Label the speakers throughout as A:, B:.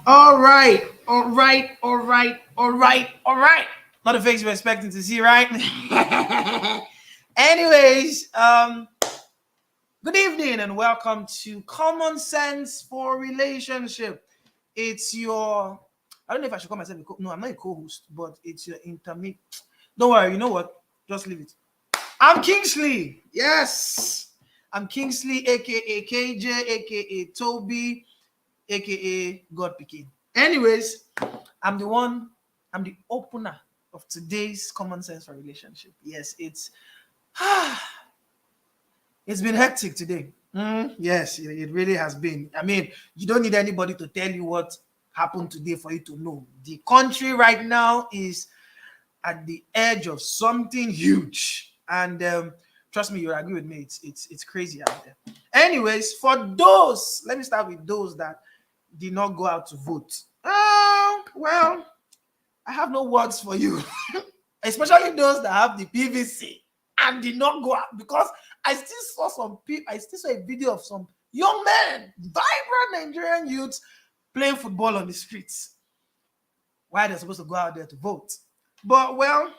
A: All right, all right, all right, all right, all right. Not the face you're expecting to see, right? Anyways, good evening and welcome to Common Sense for Relationship. It's your, I don't know if I should call myself a no, I'm not a co-host, but it's your intermediate. Don't worry, you know what? Just leave it. I'm Kingsley. Yes, I'm Kingsley, aka KJ, aka Toby, aka God Pikin. Anyways, I'm the one, I'm the opener of today's Common Sense for Relationship. Yes, it's been hectic today. Yes, it really has been. I mean, you don't need anybody to tell you what happened today for you to know. The country right now is at the edge of something huge, and trust me, you'll agree with me. It's crazy out there. Anyways, for those, let me start with those that did not go out to vote. Well, I have no words for you, especially those that have the PVC and did not go out because I still saw some people. I still saw a video of some young men, vibrant Nigerian youths playing football on the streets. Why they're supposed to go out there to vote? But well,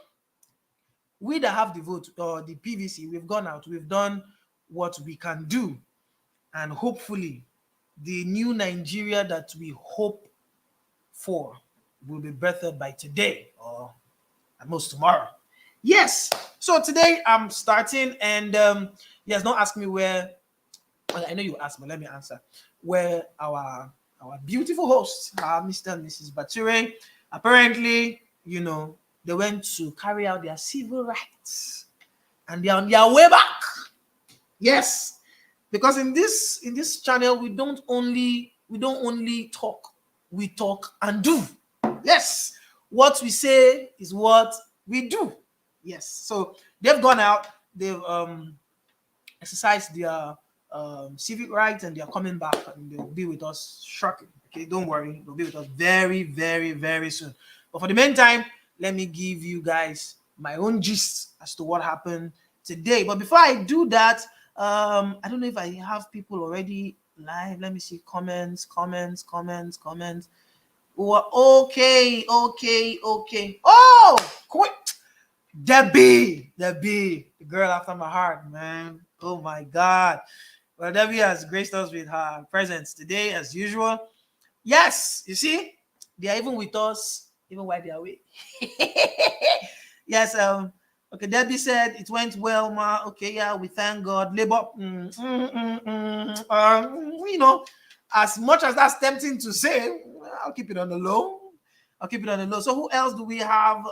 A: we that have the vote or the PVC, we've gone out. We've done what we can do, and hopefully, the new Nigeria that we hope for will be birthed by today or at most tomorrow. Yes. So today I'm starting, and yes, don't ask me where. Well, I know you asked, but let me answer. Where our beautiful hosts, Mr. and Mrs. Bature, apparently, they went to carry out their civil rights, and they're on their way back. Yes, because in this channel we don't only talk, we talk and do. Yes, what we say is what we do. Yes, so they've gone out, they've exercised their civic rights, and they're coming back, and they'll be with us shortly. Okay, don't worry, they'll be with us very, very, very soon. But for the meantime, let me give you guys my own gist as to what happened today. But before I do that, I don't know if I have people already live. Let me see comments. Oh, okay. Oh, quick. Debbie, the girl after my heart, man. Oh my God. Well, Debbie has graced us with her presence today, as usual. Yes, you see, they are even with us, even while they are away. Yes, okay, Debbie said it went well, ma. Okay, yeah, we thank God. Labor, as much as that's tempting to say, I'll keep it on the low. So who else do we have?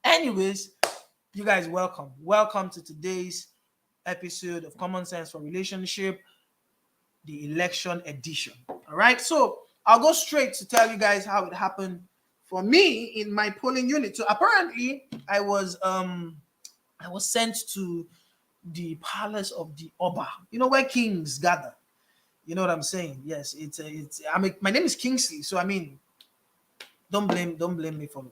A: Anyways, you guys, welcome to today's episode of Common Sense for Relationship, the election edition. All right, so I'll go straight to tell you guys how it happened for me in my polling unit. So apparently I was sent to the palace of the Oba, where kings gather. You know what I'm saying? Yes, my name is Kingsley, so I mean, don't blame me for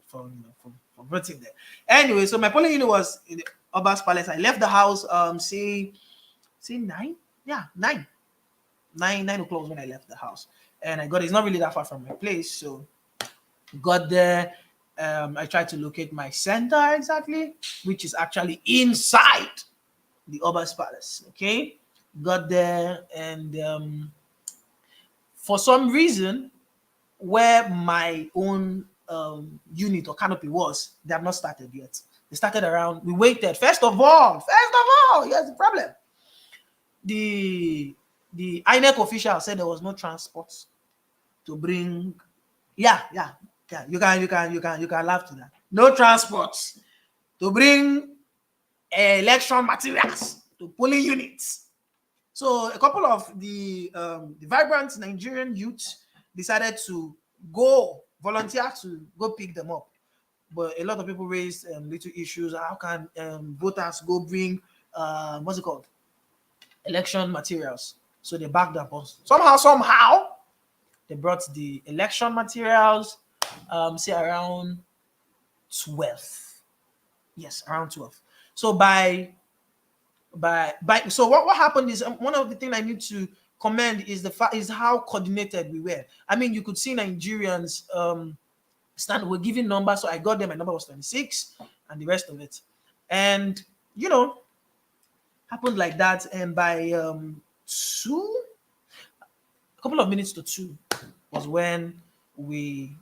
A: voting there. Anyway, so my polling unit was in the Oba's palace. I left the house say 9, yeah, 9 o'clock when I left the house, and it's not really that far from my place, so got there. I tried to locate my center exactly, which is actually inside the Oba's palace. Okay, got there, and for some reason, where my own unit or canopy was, they have not started yet. They started around. We waited. First of all, here's the problem. The INEC official said there was no transport to bring. Yeah. You can laugh to that. No transport to bring election materials to polling units. So a couple of the vibrant Nigerian youth decided to volunteer to go pick them up. But a lot of people raised little issues. How can voters go bring what's it called, election materials? So they backed up us. Somehow they brought the election materials. Say around 12. Yes, around 12. So by so what happened is one of the things I need to commend is the fact is how coordinated we were. I mean, you could see Nigerians stand were giving numbers, so I got them. My number was 26, and the rest of it, and you know, happened like that. And by two, a couple of minutes to two, was when we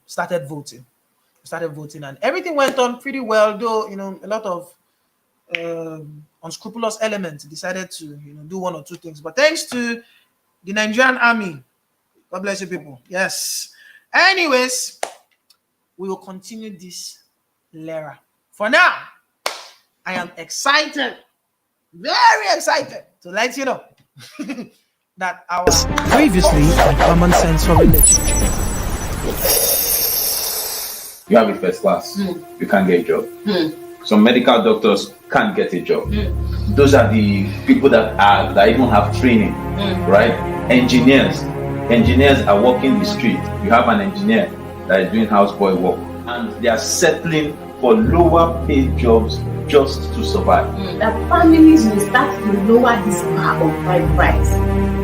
A: started voting. Started voting, and everything went on pretty well. Though you know, a lot of unscrupulous elements decided to do one or two things. But thanks to the Nigerian army, God bless you people. Yes. Anyways, we will continue this later. For now, I am excited, very excited to let you know that our previously on Common Sense for Religion.
B: You have it first class, you can't get a job. Some medical doctors can't get a job. Those are the people that even have training, right? Engineers are walking the street. You have an engineer that is doing houseboy work, and they are settling for lower paid jobs just to survive.
C: That families will start to lower this bar of price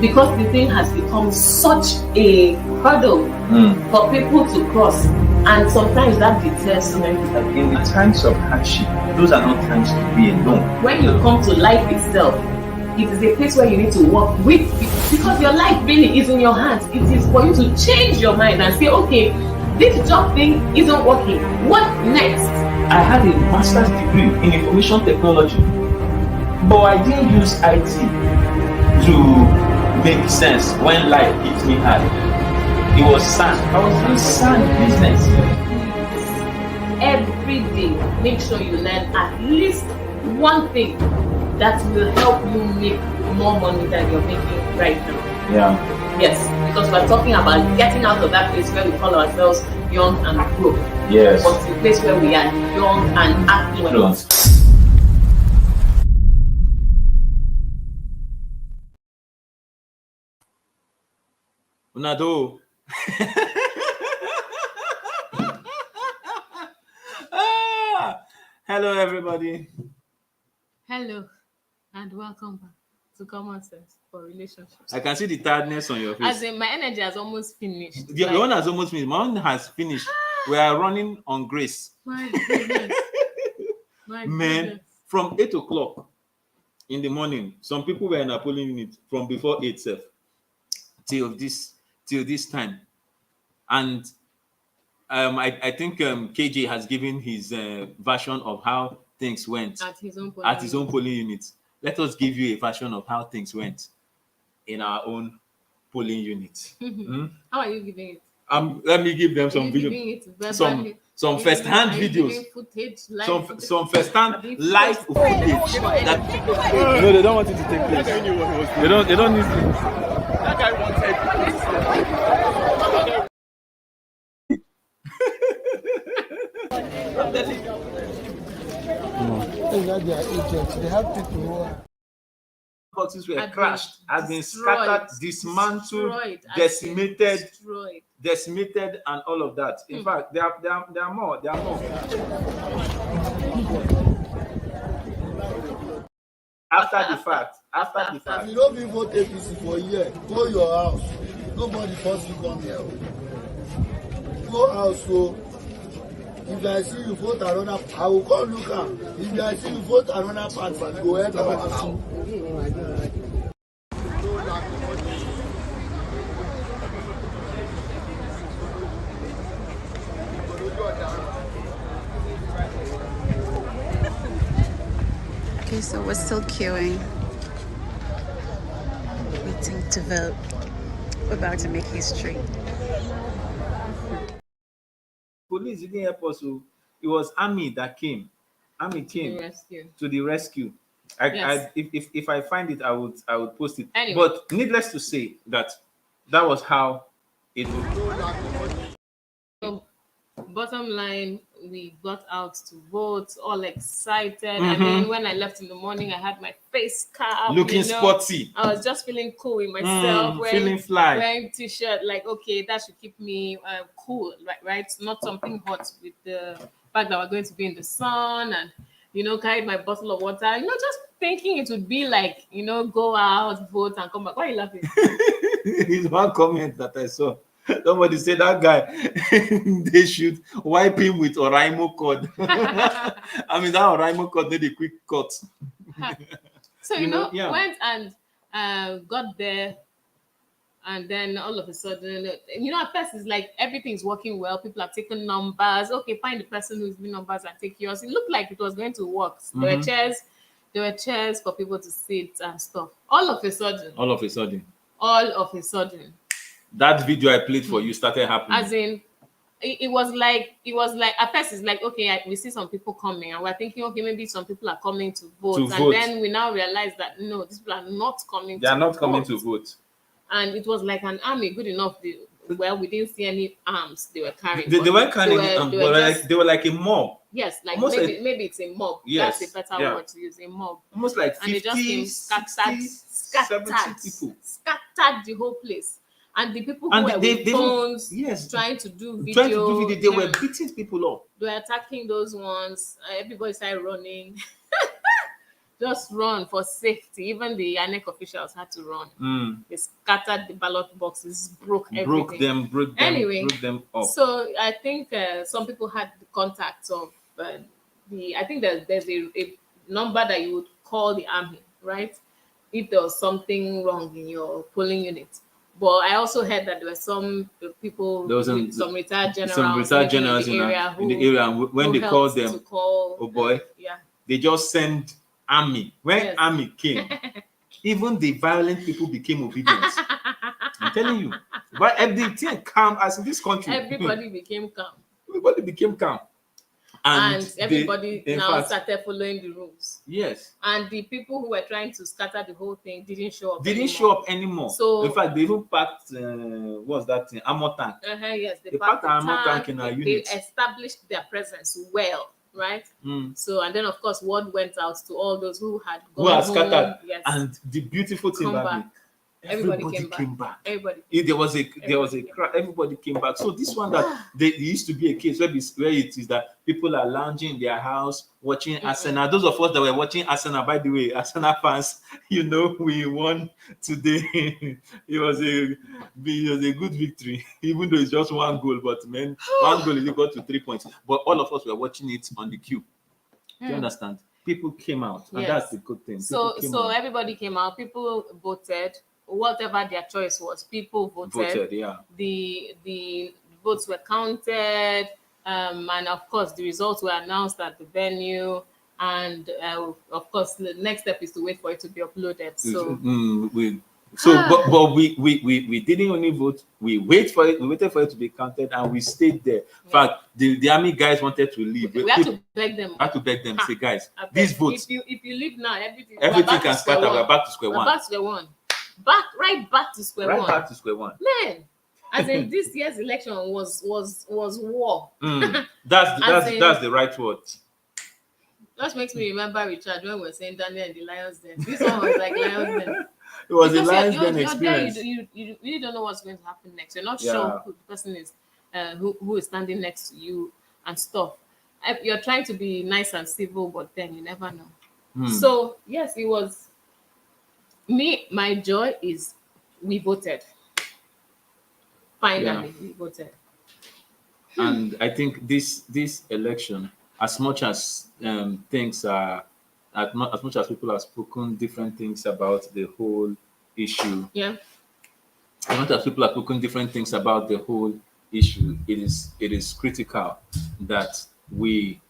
C: because the thing has become such a hurdle for people to cross, and sometimes that deters so many people.
B: In the times of hardship, those are not times to be alone.
C: When you come to life itself, it is a place where you need to work with, because your life really is in your hands. It is for you to change your mind and say, okay, this job thing isn't working. What next?
B: I had a master's degree in information technology, but I didn't use IT to make sense when life hit me hard. It was sand. I was doing sand business.
C: Every day, make sure you learn at least one thing that will help you make more money than you're making right now.
B: Yeah.
C: Yes, because we're talking about getting out of that place where we call ourselves young and broke.
B: Yes.
C: But the place where we are young and affluent.
B: Unado. Hello, everybody.
C: Hello, and welcome back to Common Sense for Relationships.
B: I can see the tiredness on your face.
C: As in, my energy has almost finished.
B: Your one has almost finished. My one has finished. We are running on grace.
C: My goodness.
B: Man, from 8 o'clock in the morning, some people were in a polling unit from before 8 till this time. And I think KJ has given his version of how things went
C: at his own
B: polling unit. Let us give you a version of how things went in our own polling unit.
C: How are you giving it?
B: Let me give them some video, some first-hand videos, some first-hand live footage. No, they don't want it to take place. They don't need to. That guy wanted.
A: They have people who are
B: boxes were crashed, have been scattered, dismantled, decimated, and all of that. In fact, there are more. After the fact.
D: You don't even vote APC for a year. Go your house. Nobody force you come here. Go house, so if I see you vote another, I will call Luca. If I see you vote another party, go ahead our house.
E: Okay, so we're still queuing, waiting to vote. We're about to make history.
B: Police didn't help us. It was army that came. Army came to the rescue. If I find it, I would post it.
C: Anyway.
B: But needless to say that was how it would.
C: So, bottom line, we got out to vote, all excited. I mean, when I left in the morning, I had my face cap,
B: looking sporty.
C: I was just feeling cool with myself,
B: feeling fly,
C: wearing t-shirt. Like, okay, that should keep me cool, right? Not something hot with the fact that we're going to be in the sun and carried my bottle of water, just thinking it would be like, go out, vote, and come back. Why are you laughing?
B: It's one comment that I saw. Somebody said that guy, they should wipe him with Oraimo cord. I mean, that Oraimo cord did a quick cut.
C: So, went and got there. And then all of a sudden, at first it's like everything's working well. People have taken numbers. Okay, find the person who's been numbers and take yours. It looked like it was going to work. There were chairs for people to sit and stuff. All of a sudden,
B: that video I played for you started happening.
C: As in, it was like at first it's like, okay, we see some people coming and we're thinking, okay, maybe some people are coming to vote. Then we now realize that no, these people are not coming.
B: They are not coming to vote.
C: And it was like an army, good enough. We didn't see any arms they were carrying.
B: They weren't carrying they were like a mob.
C: Yes, like maybe it's a mob.
B: Yes,
C: that's a better word to use, a mob.
B: Almost like 50,
C: and they just came,
B: 70 people.
C: Scattered the whole place. And the people who were with phones, trying to do video,
B: they were beating people up.
C: They were attacking those ones. Everybody started running. Just run for safety. Even the INEC officials had to run. They scattered the ballot boxes, broke everything.
B: Broke them up.
C: So I think some people had the contacts of I think there's a number that you would call the army, right? If there was something wrong in your polling unit. But I also heard that there were some people, some retired generals
B: in the area, and when they called them, they just send army. When army came, even the violent people became obedient. I'm telling you, but everything calm as in this country.
C: Everybody became calm.
B: And
C: everybody started following the rules.
B: Yes.
C: And the people who were trying to scatter the whole thing didn't show up. Anymore. So
B: in fact, they even packed what's that thing? Armor tank.
C: Yes,
B: they packed an armor tank in our unit.
C: They established their presence well. Right. So and then of course word went out to all those who had gone
B: scattered. Yes. And the beautiful thing about everybody came back. There was a crowd. Everybody came back. So this one that there used to be a case where it is that people are lounging in their house watching Arsenal. Those of us that were watching Arsenal, by the way, Arsenal fans, we won today. It was a good victory, even though it's just one goal. But man, one goal is equal to 3 points. But all of us were watching it on the queue. Do you understand? People came out, and that's the good thing.
C: So everybody came out. People voted. Whatever their choice was, people voted. The votes were counted, and of course the results were announced at the venue. And of course, the next step is to wait for it to be uploaded. But we didn't only vote. We waited for it to be counted, and we stayed there. In fact, the army guys wanted to leave. We had to beg them.
B: Say, guys, these votes.
C: If you leave now,
B: everything can scatter. We're back to square one.
C: Back to square one. Man, as in this year's election was war.
B: That's the right word.
C: That makes me remember Richard when we were saying Daniel and the Lions Den. This one was like Lions Den.
B: It was a Lions Den experience.
C: You really don't know what's going to happen next. You're not sure who the person is, who is standing next to you and stuff. You're trying to be nice and civil, but then you never know. So yes, it was. My joy is we voted. Finally, we voted.
B: And I think this election, as much as things are, as much as people have spoken different things about the whole issue.
C: Yeah.
B: As much as people have spoken different things about the whole issue, it is critical that we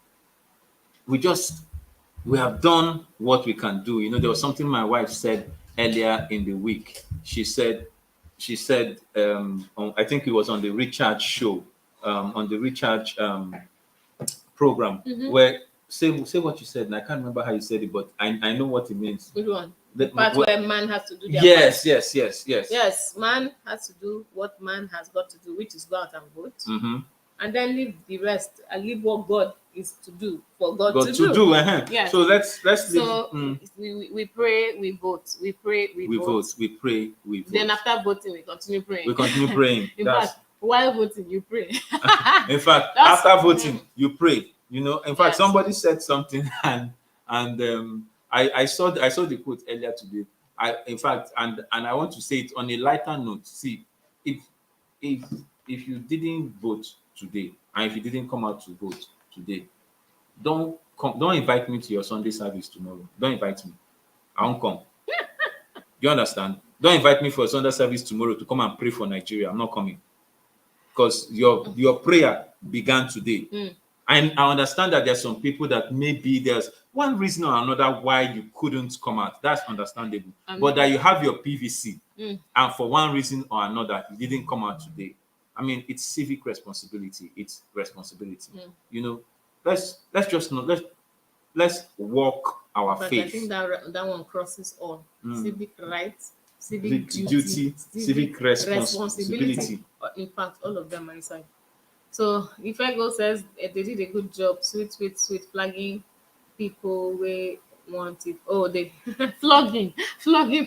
B: have done what we can do. There was something my wife said earlier in the week. She said, I think it was on the Recharge show, on the Recharge program, where say what you said, and I can't remember how you said it, but I know what it means.
C: Which one? The part where man has to do their
B: yes.
C: Yes, man has to do what man has got to do, which is go out and vote, and then leave the rest and leave what God is to do for God to do.
B: Yeah. So let's
C: so we pray, we vote, we pray, we vote.
B: We pray, we vote.
C: Then after voting, we continue praying.
B: In
C: fact, while voting, you pray.
B: In fact, after voting, you pray. You know, in fact,
C: Yes.
B: somebody said something, and I saw the quote earlier today. In fact, and I want to say it on a lighter note. See, if if if you didn't vote today, and if you didn't come out to vote today, don't invite me to your Sunday service tomorrow. Don't invite me. I won't come. You understand? Don't invite me for a Sunday service tomorrow to come and pray for Nigeria. I'm not coming. Because your prayer began today. And I understand that there's some people that maybe there's one reason or another why you couldn't come out. That's understandable. But that you have your PVC, and for one reason or another, you didn't come out today. I mean, it's civic responsibility. It's responsibility. You know, let's just know. Let's walk our
C: But
B: faith.
C: I think that one crosses all civic rights,
B: Civic
C: civic
B: duty, civic responsibility.
C: In fact, all of them are inside. So if Ego says they did a good job, sweet flagging people we want it. Oh, they flogging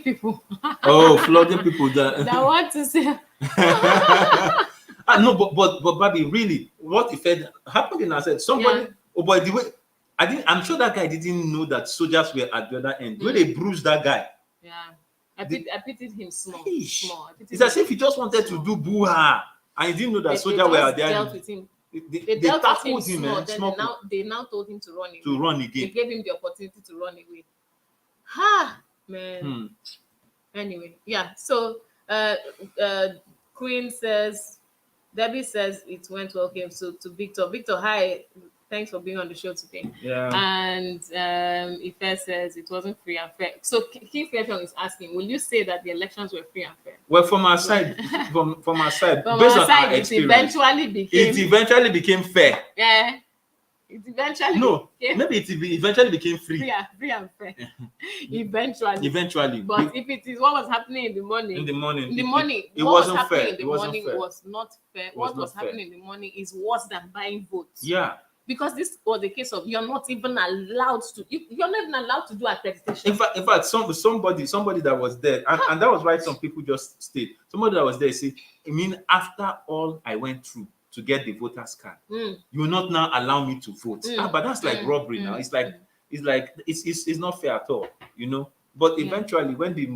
C: people
B: Oh, flooding people that
C: that want to say.
B: No, but Bobby, really, what if it happened in our side? Somebody,
C: Yeah.
B: oh boy, the way I'm sure that guy didn't know that soldiers were at the other end. When they bruised that guy,
C: Yeah, I pitied him small.
B: Eesh.
C: I pitied
B: It's as
C: him
B: if he just wanted to
C: small.
B: do boo-ha, and he didn't know that
C: They
B: soldiers were
C: just
B: at the
C: dealt
B: end.
C: with him.
B: They
C: They dealt with him
B: tackled him,
C: small.
B: eh,
C: Then
B: small
C: they now told him to run away.
B: to run
C: They
B: again.
C: gave him the opportunity to run away. Ha, man.
B: Hmm.
C: Anyway, yeah. So, Queen says, Debbie says it went well. Okay, so to Victor, hi. Thanks for being on the show today.
B: Yeah.
C: And Ife says it wasn't free and fair. So Keith Fairfield is asking, will you say that the elections were free and fair?
B: Well, from our side, from our side,
C: From
B: based
C: our
B: on
C: side,
B: our
C: it
B: experience,
C: eventually became
B: fair.
C: yeah. It eventually
B: No,
C: became
B: maybe it eventually became
C: free
B: free.
C: and fair. Eventually.
B: Eventually,
C: But if it is what was happening in the morning,
B: in the morning,
C: it
B: it
C: what was
B: wasn't
C: happening
B: fair.
C: in the
B: It wasn't
C: morning
B: fair.
C: was not fair.
B: was
C: What
B: not
C: was
B: fair.
C: happening in the morning is worse than buying votes.
B: Yeah.
C: Because this was the case of you're not even allowed to. You're not even allowed to do accreditation.
B: In fact, somebody that was there, and that was why some people just stayed. Somebody that was there said, I mean, after all I went through to get the voter's card, you will not now allow me to vote. But that's like robbery now. It's like it's not fair at all, you know. But eventually, when the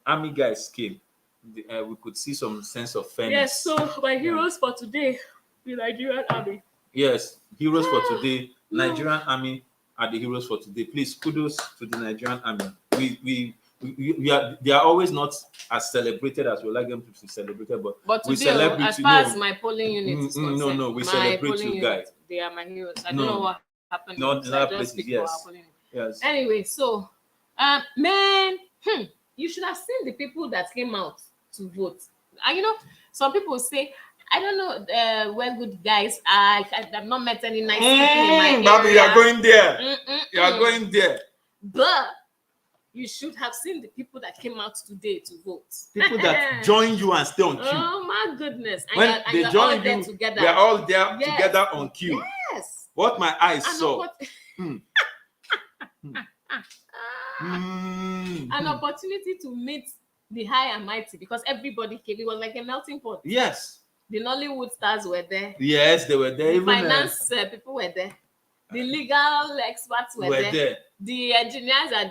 B: army guys came, we could see some sense of fairness.
C: Yes. So my heroes for today, the Nigerian army.
B: Yes, heroes for today. Nigerian army are the heroes for today. Please, kudos to the Nigerian army. We are. They are always not as celebrated as we like them to be celebrated, but
C: But
B: we
C: today,
B: celebrate.
C: as far as my polling unit is concerned,
B: no, we
C: my
B: celebrate
C: polling
B: you
C: unit,
B: guys.
C: They are my heroes. I
B: No.
C: don't know what happened.
B: No,
C: so
B: in
C: I
B: other
C: just
B: places,
C: speak for our
B: yes.
C: polling unit.
B: Yes.
C: Anyway, so man, you should have seen the people that came out to vote. And you know, some people say, I don't know where good guys are. I've not met any nice people in my area.
B: Baby, you are going there. You are going there.
C: But you should have seen the people that came out today to vote.
B: People that join you and stay on queue.
C: Oh my goodness! And
B: When
C: you're
B: they
C: all
B: join
C: there
B: you,
C: together.
B: we are all there
C: Yes.
B: together on queue.
C: Yes.
B: What my eyes
C: An
B: saw.
C: An opportunity to meet the high and mighty because everybody came. It was like a melting pot.
B: Yes.
C: The Nollywood stars were there.
B: Yes, they were there.
C: The
B: Even
C: finance people were there. The legal experts were there. The engineers and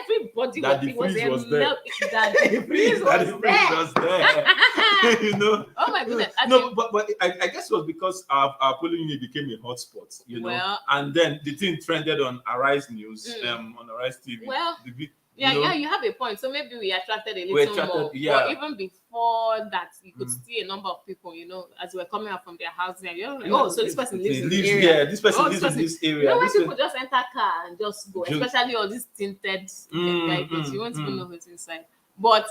C: everybody
B: Daddy
C: was
B: Freeze
C: there.
B: was there.
C: Daddy Freeze
B: Daddy
C: was
B: Freeze
C: there.
B: was there. You know.
C: Oh my goodness.
B: No, but I guess it was because our polling unit became a hotspot, you know.
C: Well,
B: and then the thing trended on Arise News, on Arise TV.
C: Well,
B: you
C: you have a point. So maybe we attracted a little more.
B: Yeah.
C: But even before that, you could see a number of people, you know, as we're coming out from their house. And you're like, oh, so this person lives in the area.
B: Yeah, this person lives in this area.
C: You know, when
B: this
C: people just enter car and just go, especially all these tinted vehicles, you won't even know who's inside. But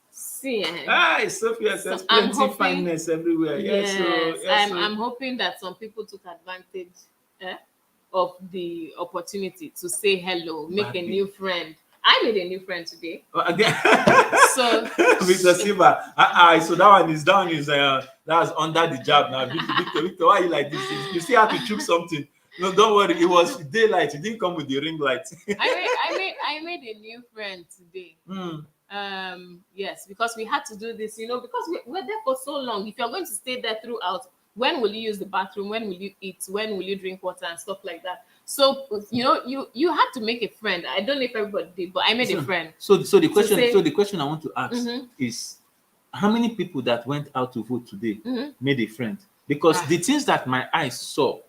C: see,
B: it's Sophia says plenty fineness everywhere.
C: Yes, I'm hoping that some people took advantage of the opportunity to say hello, make a new friend. I made a new friend today. So
B: Victor Silva, so that one is that's under the job now. Victor, why are you like this? You still have to choose something. No, don't worry. It was daylight. You didn't come with the ring light.
C: I made a new friend today. Yes, because we had to do this, you know, because we're there for so long. If you're going to stay there throughout, when will you use the bathroom, when will you eat, when will you drink water and stuff like that. So you had to make a friend. I don't know if everybody did, but I made a friend.
B: So the question
C: say-
B: so the question I want to ask is, how many people that went out to vote today made a friend? Because the things that my eyes saw,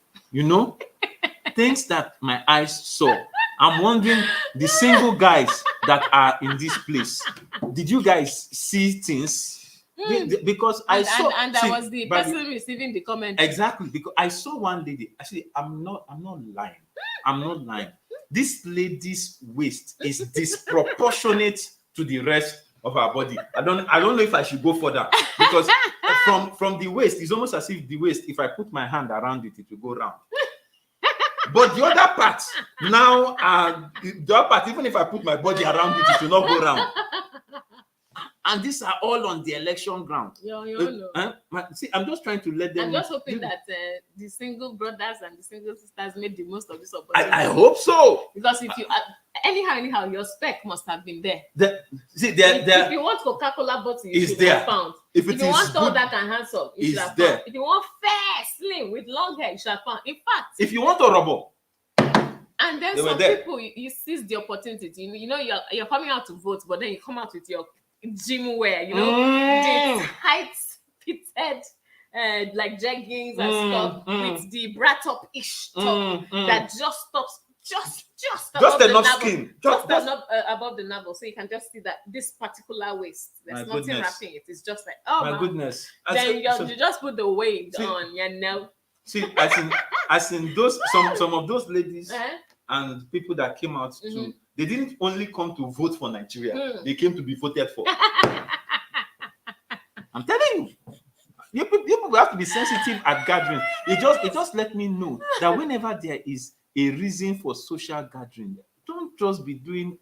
B: things that my eyes saw, I'm wondering, the single guys that are in this place, did you guys see things? Because I saw,
C: and that was the person receiving the comment.
B: Exactly, because I saw one lady. Actually, I'm not lying. I'm not lying. This lady's waist is disproportionate to the rest of her body. I don't know if I should go further, because from the waist, it's almost as if the waist, if I put my hand around it, it will go round. But the other part, now, the other part, even if I put my body around it, it will not go round. And these are all on the election ground. See, I'm just trying to let them.
C: I'm just hoping that the single brothers and the single sisters made the most of this opportunity.
B: I hope so.
C: Because if you anyhow, your spec must have been there.
B: If
C: you want Coca-Cola bottle, you should
B: there.
C: have found.
B: If
C: you want tall, dark, and handsome, you should have
B: there.
C: found. If you want fair, slim, with long hair, you should have found. In fact,
B: if you want a rubber.
C: And then some people, you seize the opportunity. You're coming out to vote, but then you come out with your gym wear, the tight fitted like jeggings and stuff with the brat up ish top that just stops just above
B: enough
C: the navel,
B: skin,
C: just enough above the navel, so you can just see that this particular waist, there's nothing wrapping it. It's just like, oh my
B: goodness.
C: Then you just put the wave on,
B: See, as in those some of those ladies and people that came out to, they didn't only come to vote for Nigeria, they came to be voted for. I'm telling you, people have to be sensitive at gatherings. It just let me know that whenever there is a reason for social gathering, don't just be doing,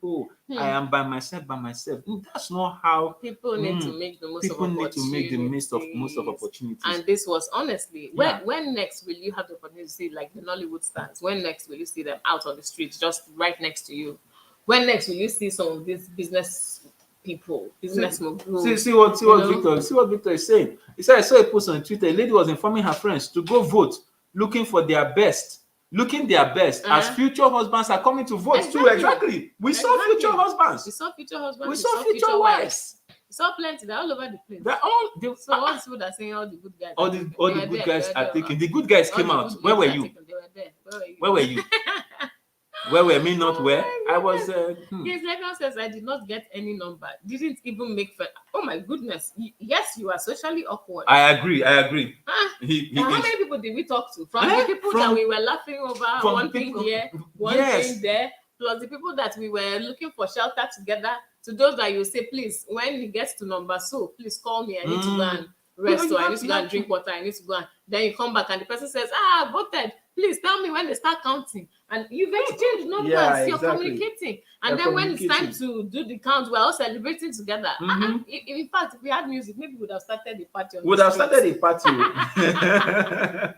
B: I am by myself. That's not how
C: people need to make the most of
B: people
C: opportunities.
B: need to make the most of opportunities.
C: And this was honestly, when next will you have the opportunity to see like the Nollywood stars? When next will you see them out on the streets, just right next to you? When next will you see some of these business people, business moguls?
B: See what Victor is saying. He said, I saw a post on Twitter. A lady was informing her friends to go vote, looking their best as future husbands are coming to vote too. Exactly. We saw future husbands.
C: We saw future husbands.
B: We saw future wives.
C: We saw plenty. They're all over the place.
B: They're all.
C: So all the people that are saying all the good guys.
B: All the good guys are taken. The good guys came out. Where were you?
C: They were there.
B: Where were you? Where were me? Not where I was.
C: His letter says I did not get any number. Didn't even make fun. Oh my goodness! Yes, you are socially awkward.
B: I agree.
C: How many people did we talk to? From the people that we were laughing over, one thing here, one thing there, plus the people that we were looking for shelter together. To those that you say, please, when he gets to number so, please call me. I need to go and rest, or I need to go and drink water. I need to go and then you come back and the person says, I voted. Please tell me when they start counting. And you've exchanged numbers, you're communicating. And then when it's time to do the count, we're all celebrating together. In fact, if we had music, maybe we would have started a party.
B: Would have started a party.
C: Oh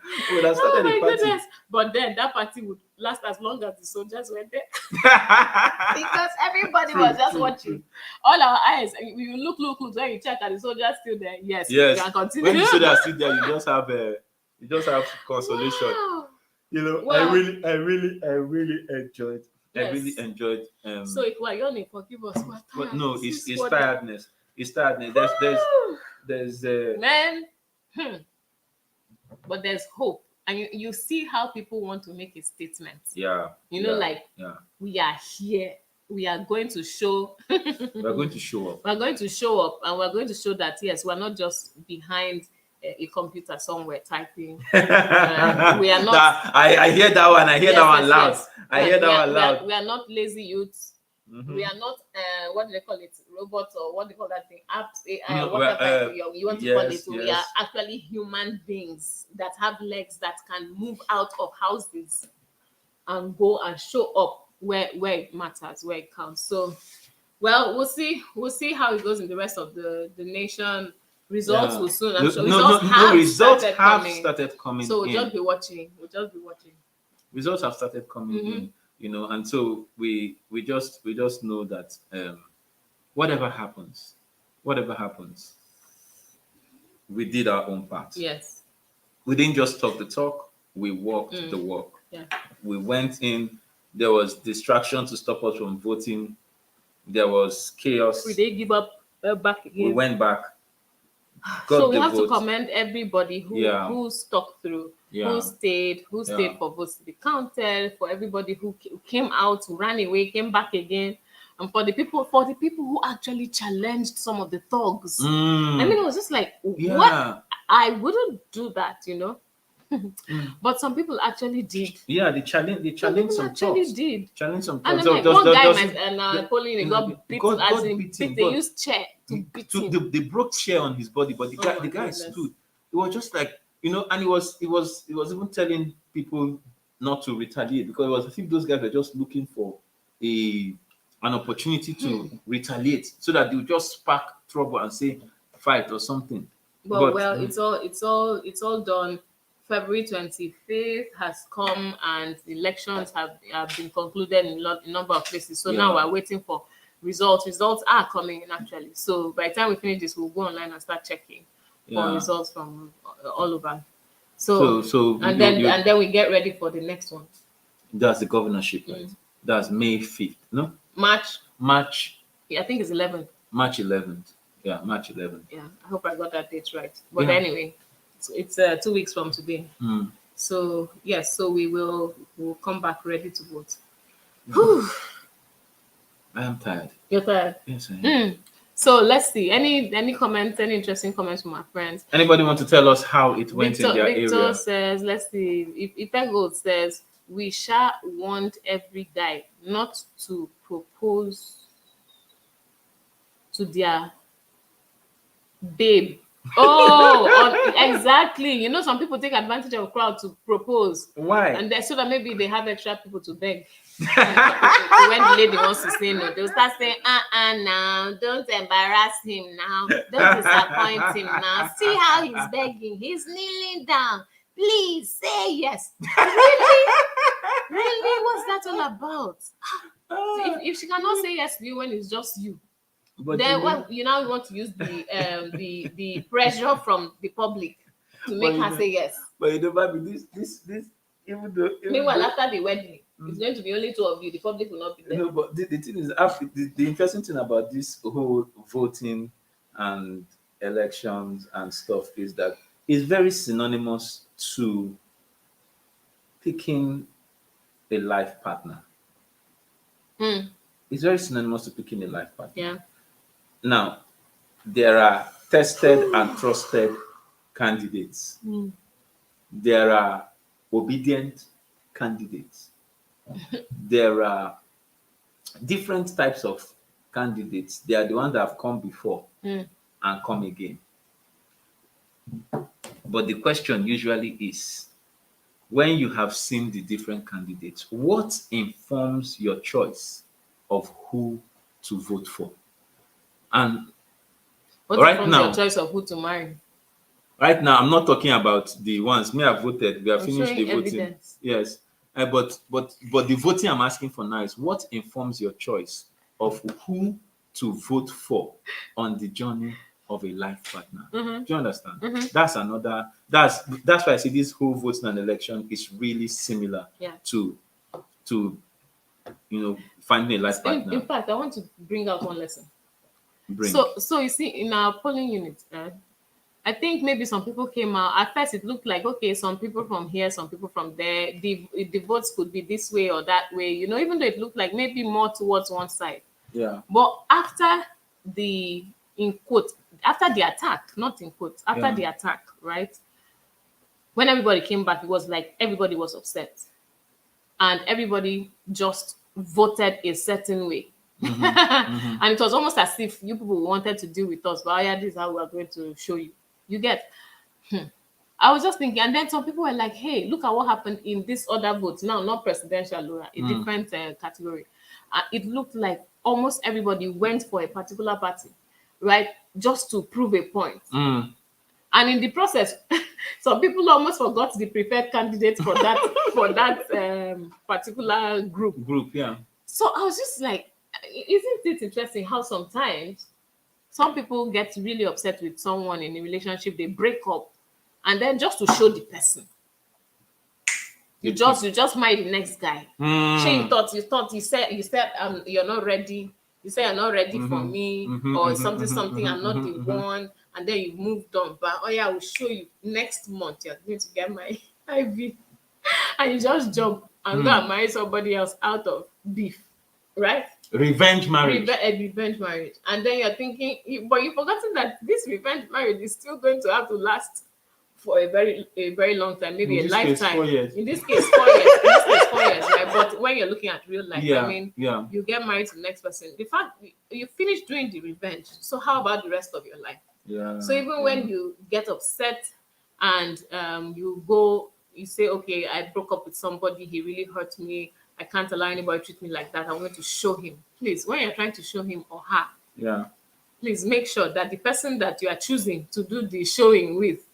C: my goodness. But then that party would last as long as the soldiers were there. Because everybody was just watching. All our eyes, we look, when you check and the soldiers still there. Yes. You can continue.
B: When the soldiers still there, you just have consolation.
C: Wow.
B: I really enjoyed. Yes. I really enjoyed.
C: So if we're yawning, forgive us.
B: But no, it's tiredness. It's tiredness. There's
C: man. But there's hope, and you see how people want to make a statement. We are here. We are going to show.
B: We're going to show up.
C: We're going to show up, and we're going to show that yes, we're not just behind a computer somewhere typing. We are not.
B: I hear that one. I hear that one loud. Yes. I hear that one loud.
C: We are not lazy youths. We are not what do they call it? Robots, or what do they call that thing? Apps, AI, whatever you want to call it. We are actually human beings that have legs that can move out of houses and go and show up where it matters, where it counts. So, well, we'll see how it goes in the rest of the nation. Results will soon. I'm sure
B: results have started coming.
C: So we'll just be watching.
B: Results have started coming in, and so we just know that whatever happens, we did our own part.
C: Yes.
B: we didn't just talk the talk, we walked the walk.
C: Yeah.
B: We went in, there was distraction to stop us from voting, there was chaos.
C: We did give up back again.
B: We went back.
C: So
B: got
C: we
B: the
C: have to
B: vote.
C: commend everybody who stuck through, who stayed for votes to be counted, for everybody who came out, who ran away, came back again, and for the people who actually challenged some of the thugs. I mean, it was just like, what? I wouldn't do that, you know. But some people actually did.
B: Yeah, they challenged some
C: actually
B: thugs.
C: Did.
B: Challenge some
C: And
B: thugs.
C: then, like, one guy polling got beaten, they used chair to beat him.
B: They broke chair on his body, but the guy stood. It was just like, you know, and he was even telling people not to retaliate, because it was as if those guys were just looking for an opportunity to retaliate, so that they would just spark trouble and say fight or something.
C: But it's all done. February 25th has come and elections have been concluded in a number of places. So now we're waiting for results. Results are coming in, actually. So by the time we finish this, we'll go online and start checking for results from all over. So then we get ready for the next one.
B: That's the governorship, right? That's May 5th, no? March.
C: Yeah, I think it's 11th.
B: March 11th. Yeah, March 11th.
C: Yeah, I hope I got that date right. But anyway, it's 2 weeks from today. So yes, so we'll come back ready to vote.
B: I am tired.
C: You're tired?
B: Yes, I am.
C: So let's see. Any comments, any interesting comments from our friends?
B: Anybody want to tell us how it went in their area?
C: Victor says, let's see. If Gold says, we shall want every guy not to propose to their babe. Exactly. You know, some people take advantage of a crowd to propose.
B: Why?
C: And so that maybe they have extra people to beg. When the lady wants to say no, they'll start saying, now, don't embarrass him now. Don't disappoint him now. See how he's begging. He's kneeling down. Please say yes. Really? What's that all about? So if she cannot say yes to you when it's just you, but then you now want to use the pressure from the public to make her say yes.
B: But you know, baby, this even though
C: meanwhile after the wedding, it's going to be only two of you. The public will not be there.
B: No, but the thing is, the interesting thing about this whole voting and elections and stuff is that it's very synonymous to picking a life partner. It's very synonymous to picking a life partner.
C: Yeah.
B: Now, there are tested and trusted candidates. There are obedient candidates. There are different types of candidates. They are the ones that have come before and come again. But the question usually is, when you have seen the different candidates, what informs your choice of who to vote for? And
C: what
B: right now,
C: your choice of who to marry?
B: Right now, I'm not talking about the ones me have voted. We have finished the voting.
C: Evidence.
B: Yes, but the voting I'm asking for now is what informs your choice of who to vote for on the journey of a life partner. Do you understand? That's another. That's why I say this whole voting and election is really similar to finding a life partner.
C: In fact, I want to bring out one lesson. So you see, in our polling unit, I think maybe some people came out. At first, it looked like, okay, some people from here, some people from there. The votes could be this way or that way, even though it looked like maybe more towards one side.
B: Yeah.
C: But after the attack, not in quotes, after the attack, right? When everybody came back, it was like everybody was upset. And everybody just voted a certain way. And it was almost as if you people wanted to deal with us, but this is how we are going to show you. You get? I was just thinking, and then some people were like, hey, look at what happened in this other vote. Now, not presidential, a different category. It looked like almost everybody went for a particular party, right? Just to prove a point. And in the process, some people almost forgot the preferred candidate for that particular group.
B: Yeah.
C: So I was just like, isn't it interesting how sometimes some people get really upset with someone in a relationship, they break up, and then just to show the person, you just marry the next guy. You said you're not ready. You say you're not ready for me, or something. I'm not the one, and then you moved on. But I will show you next month. You're going to get my IV, and you just jump and go and marry somebody else out of beef, right?
B: Revenge marriage.
C: Revenge marriage, and then you're thinking, but you've forgotten that this revenge marriage is still going to have to last for a very long time, maybe a lifetime.
B: 4 years.
C: In this case, 4 years. In this case, 4 years, right? But when you're looking at real life, you get married to the next person. The fact you finish doing the revenge, so how about the rest of your life?
B: Yeah.
C: So even when you get upset and you say, okay, I broke up with somebody, he really hurt me. I can't allow anybody to treat me like that. I want to show him. Please, when you're trying to show him or her, please make sure that the person that you are choosing to do the showing with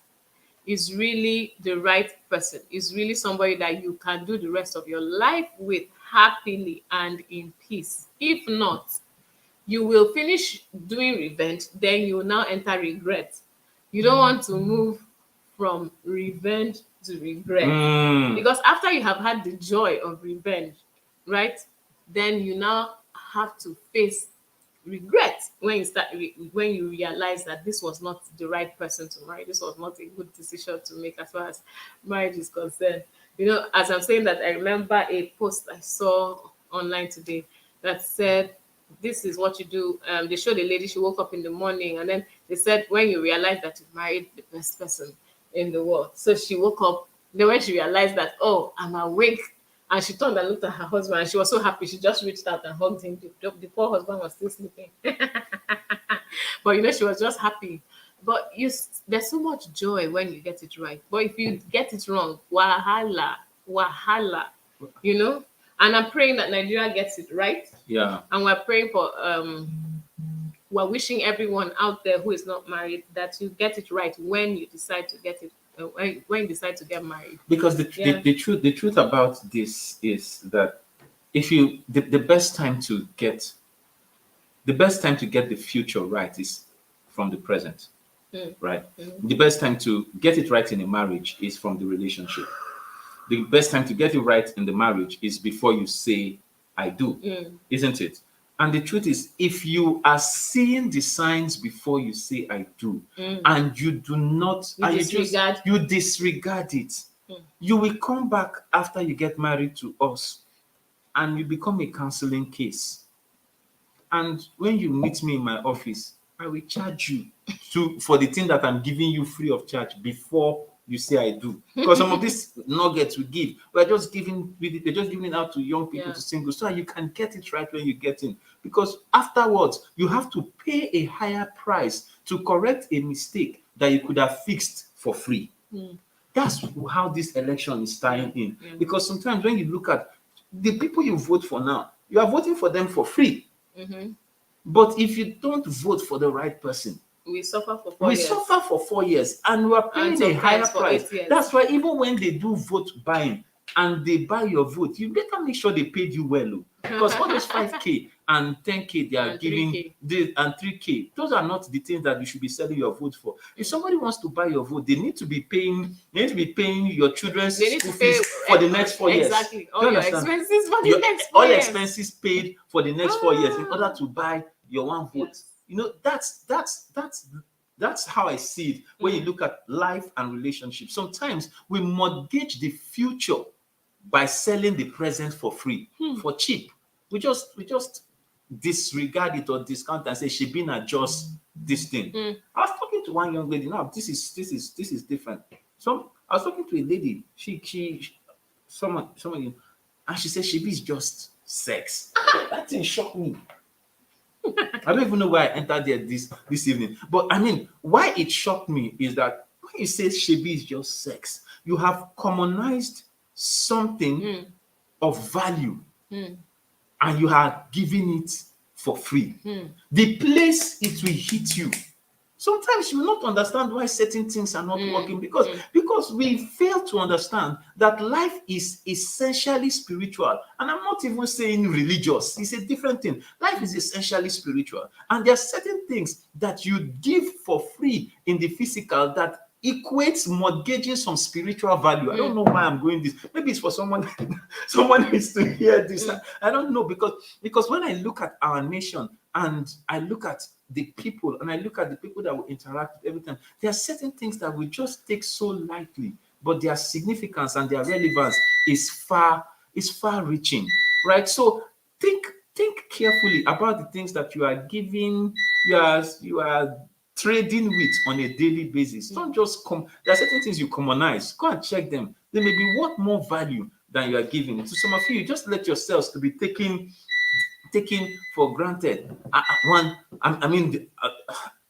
C: is really the right person, is really somebody that you can do the rest of your life with happily and in peace. If not, you will finish doing revenge, then you will now enter regret. You don't want to move from revenge to regret. Because after you have had the joy of revenge, right, then you now have to face regret when you realize that this was not the right person to marry. This was not a good decision to make as far as marriage is concerned. As I'm saying that, I remember a post I saw online today that said, this is what you do. They showed a lady, she woke up in the morning, and then they said, when you realize that you married the best person in the world. So she woke up, then when she realized that, oh, I'm awake, and she turned and looked at her husband, and she was so happy. She just reached out and hugged him. The poor husband was still sleeping. But she was just happy. But there's so much joy when you get it right. But if you get it wrong, wahala. And I'm praying that Nigeria gets it right.
B: Yeah.
C: And we're praying for, we're wishing everyone out there who is not married that you get it right when you decide to get it. When you decide to get married,
B: because the truth about this is that the best time to get the future right is from the present, right? The best time to get it right in a marriage is from the relationship. The best time to get it right in the marriage is before you say I do, isn't it? And the truth is, if you are seeing the signs before you say I do, and you do not, you disregard it, you will come back after you get married to us, and you become a counseling case. And when you meet me in my office, I will charge you for the thing that I'm giving you free of charge before you say I do. Because some of these nuggets we give, they're just giving it out to young people, to singles, so that you can get it right when you get in. Because afterwards, you have to pay a higher price to correct a mistake that you could have fixed for free. That's how this election is tying in. Because sometimes when you look at the people you vote for now, you are voting for them for free. But if you don't vote for the right person,
C: we suffer for 4 years.
B: Suffer for 4 years, and we are paying a higher price. That's why even when they do vote buying and they buy your vote, you better make sure they paid you well. Because all those 5K and 10K they are giving, 3K. And 3K, those are not the things that you should be selling your vote for. If somebody wants to buy your vote, they need to be paying your children's school fees for the next 4 years.
C: Exactly. All your expenses for the next 4
B: all
C: years.
B: Expenses paid for the next 4 years in order to buy your one vote. That's how I see it when you look at life and relationships. Sometimes we mortgage the future by selling the present for free, for cheap. We just disregard it or discount and say she been adjust this thing. I was talking to one young lady. Now this is different. So I was talking to a lady. Someone, and she said she is just sex. That thing shocked me. I don't even know why I entered there this evening. But I mean, why it shocked me is that when you say Shebi is just sex, you have commonized something of value and you are giving it for free. The place it will hit you. Sometimes you will not understand why certain things are not working because we fail to understand that life is essentially spiritual. And I'm not even saying religious. It's a different thing. Life is essentially spiritual. And there are certain things that you give for free in the physical that equates mortgaging some spiritual value. I don't know why I'm going this. Maybe it's for someone someone needs to hear this. I don't know, because when I look at our nation and I look at the people and I look at the people that will interact with every time, there are certain things that we just take so lightly, but their significance and their relevance is far reaching, right? So think carefully about the things that you are giving, you are trading with on a daily basis. Don't just come. There are certain things you commonize. Go and check them. They may be worth more value than you are giving. To some of you, you just let yourselves to be taken for granted.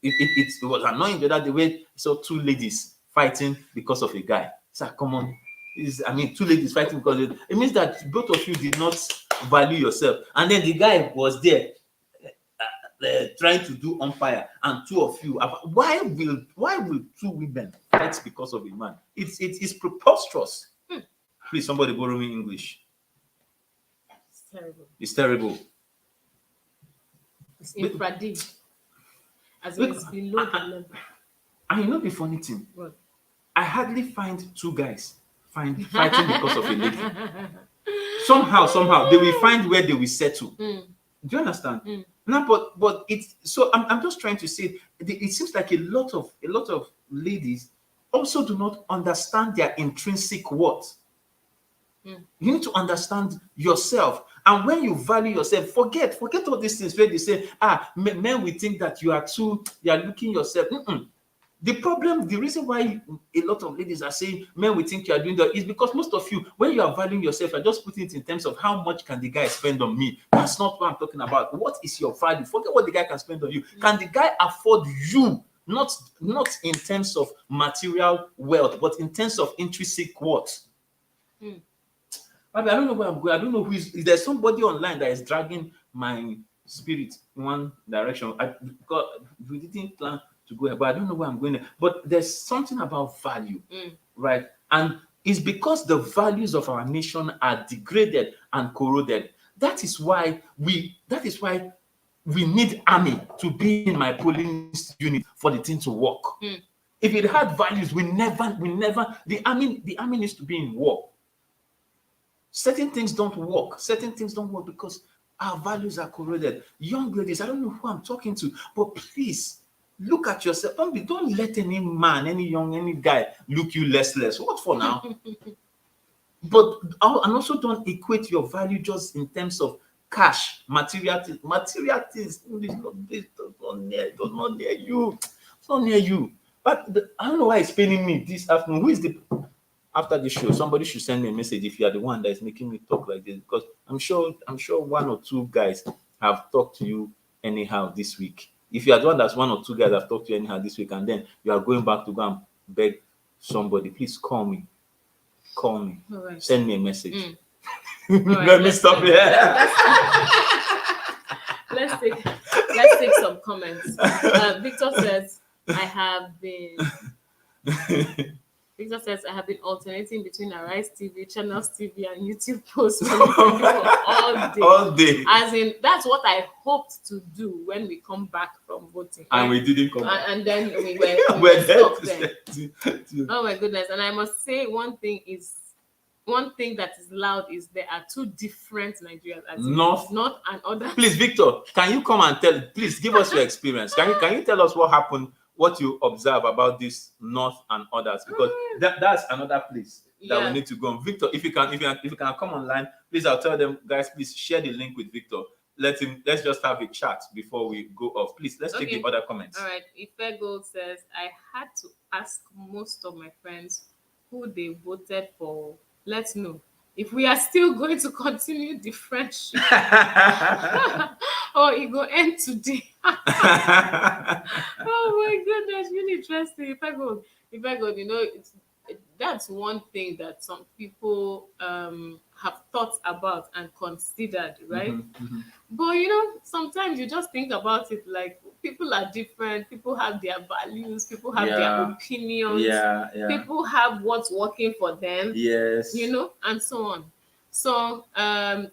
B: It was annoying the other day when I saw two ladies fighting because of a guy. So come on. Two ladies fighting because it means that both of you did not value yourself. And then the guy was there trying to do umpire, and two of you. Why will two women fight because of a man? It's preposterous. Please, somebody borrow me English.
C: It's terrible.
B: It's terrible.
C: It's infra-D. As in, it's below the level.
B: And you know the funny thing?
C: What?
B: I hardly find two guys fighting because of a lady. Somehow they will find where they will settle. Do you understand? No, but it's so. I'm just trying to say it seems like a lot of ladies also do not understand their intrinsic worth. You need to understand yourself, and when you value yourself, forget all these things where they say, men will think that you are looking yourself. The reason why a lot of ladies are saying men will think you are doing that is because most of you, when you are valuing yourself, are just putting it in terms of how much can the guy spend on me. That's not what I'm talking about. What is your value? Forget what the guy can spend on you. Can the guy afford you? Not in terms of material wealth, but in terms of intrinsic worth. I don't know where I'm going. I don't know is there somebody online that is dragging my spirit in one direction. We didn't plan to go here, but I don't know where I'm going there. But there's something about value, right? And it's because the values of our nation are degraded and corroded. That is why we need army to be in my polling unit for the thing to work. If it had values, we never the army needs to be in war. Certain things don't work. Certain things don't work because our values are corroded. Young ladies, I don't know who I'm talking to, but please look at yourself. Don't let any man, any guy look you less. What for now? But and also don't equate your value just in terms of cash, material things. Material things does not near you. It's not near you. But I don't know why it's paining me this afternoon. Who is the after this show? Somebody should send me a message if you are the one that is making me talk like this, because I'm sure one or two guys have talked to you anyhow this week. If you are the one that's one or two guys that have talked to you anyhow this week, and then you are going back to go and beg somebody, please call me. Right. Send me a message. Right, let me stop here.
C: Let's take some comments. Victor says, Victor says, I have been alternating between Arise TV, Channels TV, and YouTube posts all day. As in, that's what I hoped to do when we come back from voting.
B: And we didn't come back.
C: And then we were stuck there. Oh my goodness. And I must say one thing that is loud is there are two different Nigerians. North and other.
B: Please, Victor, can you come and please give us your experience? Can you tell us what happened? What you observe about this North and others, because that's another place that we need to go. Victor, if you can come online, please. I'll tell them, guys, please share the link with Victor. Let's just have a chat before we go off. Please, let's take the other comments.
C: All right. Ife Gold says, I had to ask most of my friends who they voted for. Let's know if we are still going to continue the friendship or it go end today. Oh my goodness, really interesting. If I go, that's one thing that some people have thought about and considered, right? But sometimes you just think about it like people are different, people have their values, people have their opinions, people have what's working for them, and so on. So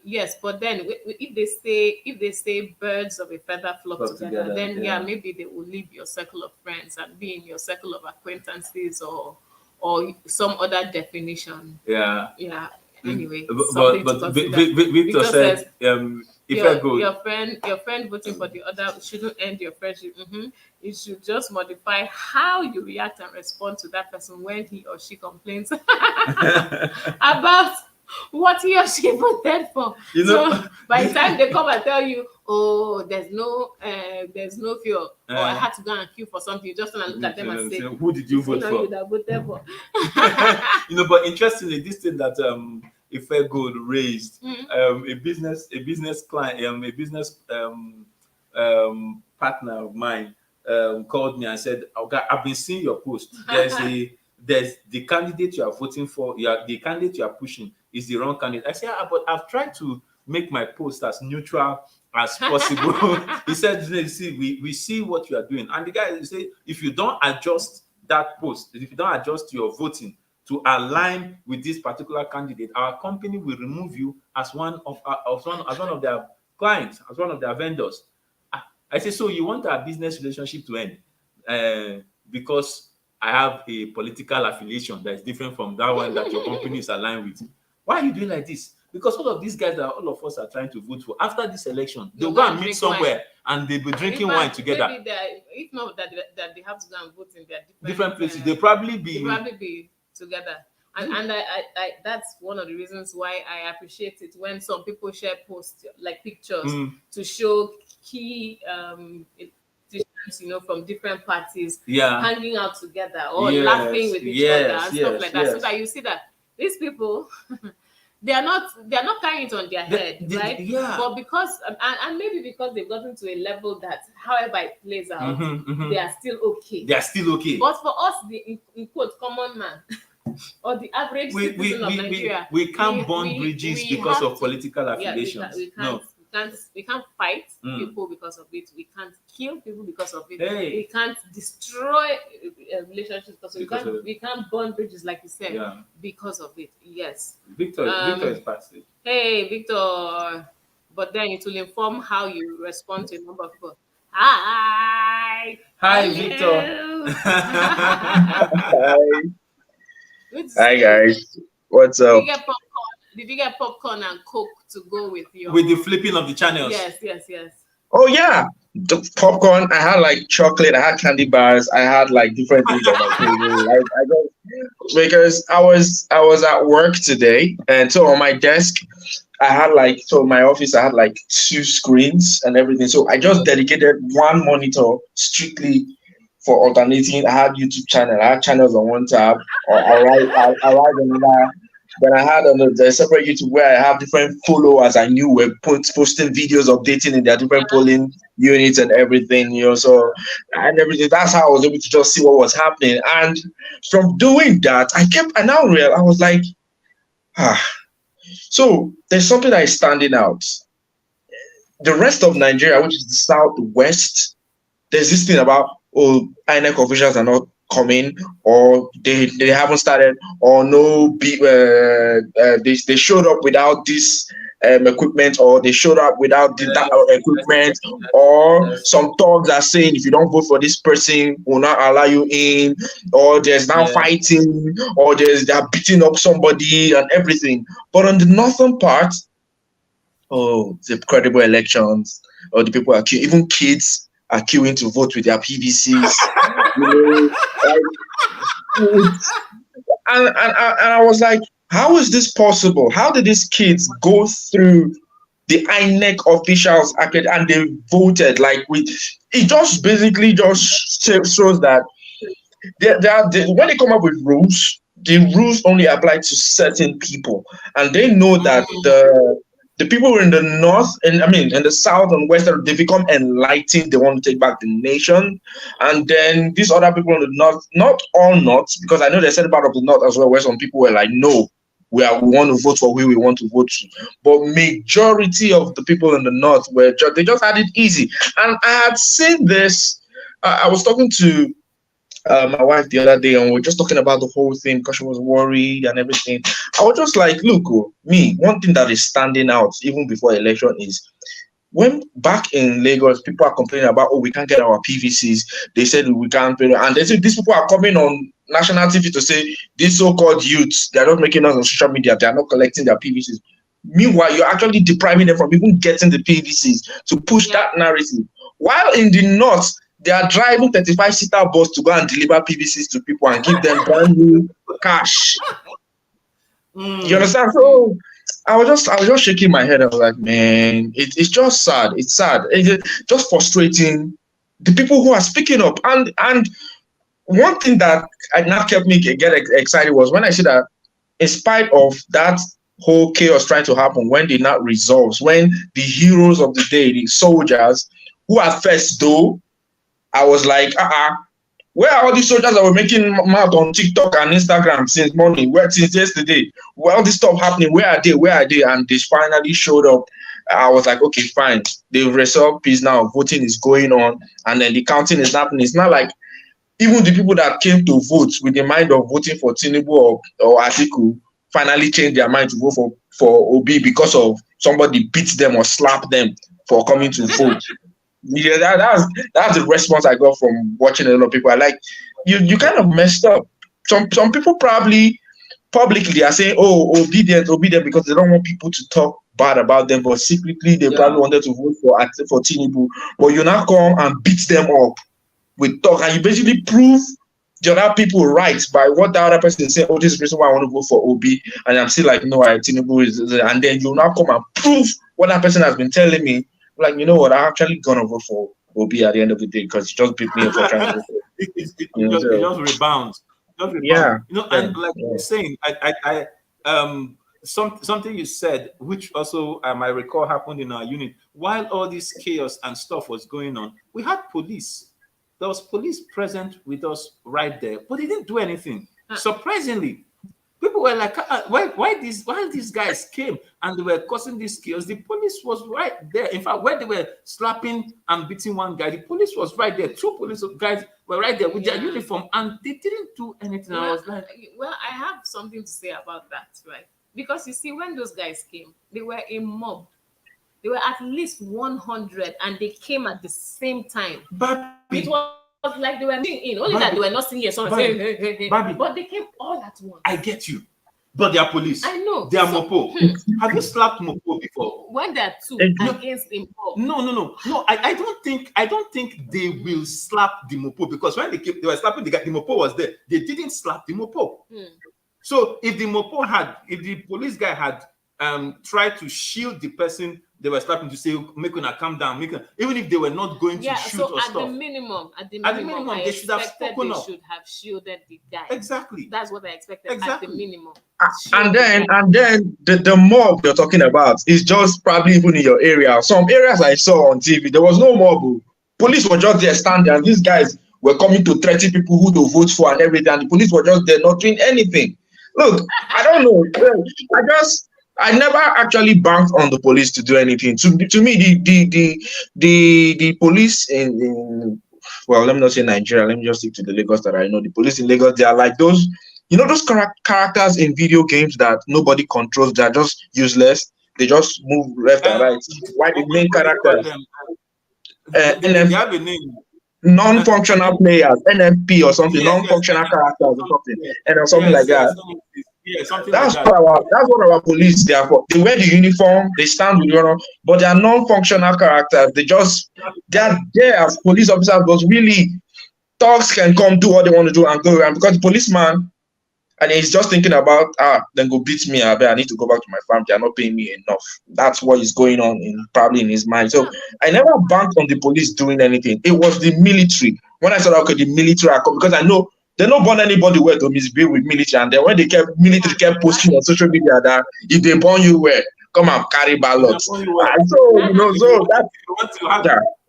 C: yes, but then if they say birds of a feather flock together, then yeah, maybe they will leave your circle of friends and be in your circle of acquaintances or some other definition.
B: Yeah.
C: Yeah. Anyway,
B: but Victor said, if I go,
C: your friend voting for the other shouldn't end your friendship. You should just modify how you react and respond to that person when he or she complains about what he or she voted for.
B: You know,
C: so by the time they come and tell you, oh, there's no fuel, or I had to go and queue for something, you just want to look at them and say,
B: who did you vote for?
C: You that voted for.
B: But interestingly, this thing that if I Gold raised, a business client, a business partner of mine called me and said, okay, I've been seeing your post. There's the candidate you are voting for, the candidate you are pushing is the wrong candidate. I said, but I've tried to make my post as neutral as possible. He said, see, we see what you are doing. And the guy said, if you don't adjust that post, if you don't adjust your voting to align with this particular candidate, our company will remove you as one of their clients, as one of their vendors. I said, so you want our business relationship to end because I have a political affiliation that is different from that one that your company is aligned with? Why are you doing like this? Because all of these guys that all of us are trying to vote for, after this election, they'll go and meet somewhere and they'll be drinking wine together.
C: Maybe if not that they have to go and vote in their
B: different places, they'll probably
C: be together. And I that's one of the reasons why I appreciate it when some people share posts like pictures to show key from different parties hanging out together or laughing with each other and stuff like that, so that you see that these people they are not carrying it on their head, right? Yeah. But because and maybe because they've gotten to a level that however it plays out, they are still okay.
B: They are still okay.
C: But for us, the in quote common man or the average citizen of Nigeria,
B: we can't burn bridges because of political affiliations.
C: We can't fight people because of it. We can't kill people because of it. We can't destroy relationships because we can't burn bridges, like you said, because of it. Yes.
B: Victor is passive.
C: Hey, Victor. But then it will inform how you respond to a number of people. Hi,
B: Victor.
F: Hi guys. What's up?
C: Did you get popcorn and Coke to go with
B: the flipping of the channels?
C: Yes.
F: Oh yeah, the popcorn. I had like chocolate. I had candy bars. I had like different things on my table. Because I was at work today, and so on my desk, I had my office. I had like 2 screens and everything. So I just dedicated one monitor strictly for alternating. I had YouTube channel. I had channels on one tab, or I write another. Then I had the separate YouTube where I have different followers I knew were posting videos, updating in their different polling units and everything, so and everything. That's how I was able to just see what was happening. And from doing that, I now realized, I was like, so there's something that is standing out. The rest of Nigeria, which is the southwest, there's this thing about, INEC officials are not coming, or they haven't started, or they showed up without this equipment, or they showed up without that equipment, or some thugs are saying if you don't vote for this person, we'll not allow you in, or there's now fighting, or they're beating up somebody and everything. But on the northern part, the credible elections, or the people are even kids are queuing to vote with their PVCs. And I was like, how is this possible? How did these kids go through the INEC officials and they voted? It just basically just shows that when they come up with rules, the rules only apply to certain people, and they know that the people in the north, in the south and west, they become enlightened. They want to take back the nation. And then these other people in the north, not all north, because I know they said part of the north as well, where some people were like, no, we want to vote for who we want to vote to. But majority of the people in the north they just had it easy. And I had seen this. I was talking to my wife the other day, and we are just talking about the whole thing because she was worried and everything. I was just like, look, me, one thing that is standing out even before election is when back in Lagos, people are complaining about, oh, we can't get our PVCs. They said we can't pay, and they say these people are coming on national TV to say these so-called youths, they are not making us on social media, they are not collecting their PVCs. Meanwhile, you're actually depriving them from even getting the PVCs to push that narrative. While in the north, they are driving 35-seater bus to go and deliver PVCs to people and give them brand new cash. You understand? So I was just shaking my head. I was like, man, it's just sad. It's sad. It's just frustrating. The people who are speaking up. And one thing that now kept me get excited was when I see that in spite of that whole chaos trying to happen, when they not resolves, when the heroes of the day, the soldiers, who are first though, I was like, where are all these soldiers that were making mouth on TikTok and Instagram since morning? Where since yesterday? Where all this stuff happening? Where are they? Where are they? And they finally showed up. I was like, okay, fine. They've resolved peace now. Voting is going on, and then the counting is happening. It's not like even the people that came to vote with the mind of voting for Tinubu or Atiku finally changed their mind to vote for Obi because of somebody beat them or slapped them for coming to vote. Yeah, that's the response I got from watching a lot of people. I like you kind of messed up. Some people probably publicly are saying, oh, obedient because they don't want people to talk bad about them, but secretly they probably wanted to vote for Tinubu. But you now come and beat them up with talk, and you basically prove the other people right by what the other person is saying. Oh, this is the reason why I want to vote for Obi, and I'm still like, no, Tinubu is, and then you now come and prove what that person has been telling me. Like, you know what, I'm actually gonna vote for Obi at the end of the day because he just beat me up for trying to vote for
B: it just rebounds.
F: Yeah.
B: You know, and like you're saying, something you said, which also I recall happened in our unit. While all this chaos and stuff was going on, we had police. There was police present with us right there, but they didn't do anything. Surprisingly, people were like, why these guys came and they were causing this chaos? The police was right there. In fact, when they were slapping and beating one guy, the police was right there. 2 police guys were right there with their uniform, and they didn't do anything. I was like,
C: well, I have something to say about that, right? Because you see, when those guys came, they were a mob. They were at least 100, and they came at the same time. It was like they were in, only that they were not singing a song. But they came all at once.
B: I get you. But they are police.
C: I know.
B: They are Mopo. Have you slapped Mopo before?
C: When there are 2 against the mob.
B: No. I don't think they will slap the Mopo, because when they were slapping the guy, the Mopo was there. They didn't slap the Mopo. So if the police guy had tried to shield the person they were slapping to say, make una calm down, even if they were not going to shoot or stuff.
C: At the minimum,
B: they should have spoken up.
C: Should have shielded the guy.
B: Exactly.
C: That's what I expected. Exactly. At the minimum.
F: And then the mob you're talking about is just probably even in your area. Some areas I saw on TV, there was no mob. Police were just there standing, and these guys were coming to threaten people who to vote for and everything. And the police were just there not doing anything. Look, I don't know. I never actually banked on the police to do anything. To me, the police in well, let me not say Nigeria. Let me just stick to the Lagos that I know. The police in Lagos, they are like those, those characters in video games that nobody controls. They are just useless. They just move left and right. Why the main characters?
B: They have a name.
F: Non-functional players, NFP or something, non-functional characters or something, and something like that.
B: Yeah, something
F: that's
B: like that.
F: That's what our police they are for. They wear the uniform, they stand with but they are non-functional characters. They are there as police officers, but really thugs can come do what they want to do and go around, because the policeman, and he's just thinking about then go beat me. I need to go back to my farm. They are not paying me enough. That's what is going on probably in his mind. So I never banked on the police doing anything. It was the military. When I said, okay, the military are coming, because I know they don't burn anybody where to misbehave with military. And then when military kept posting on social media that if they burn you where, come and carry ballots. So that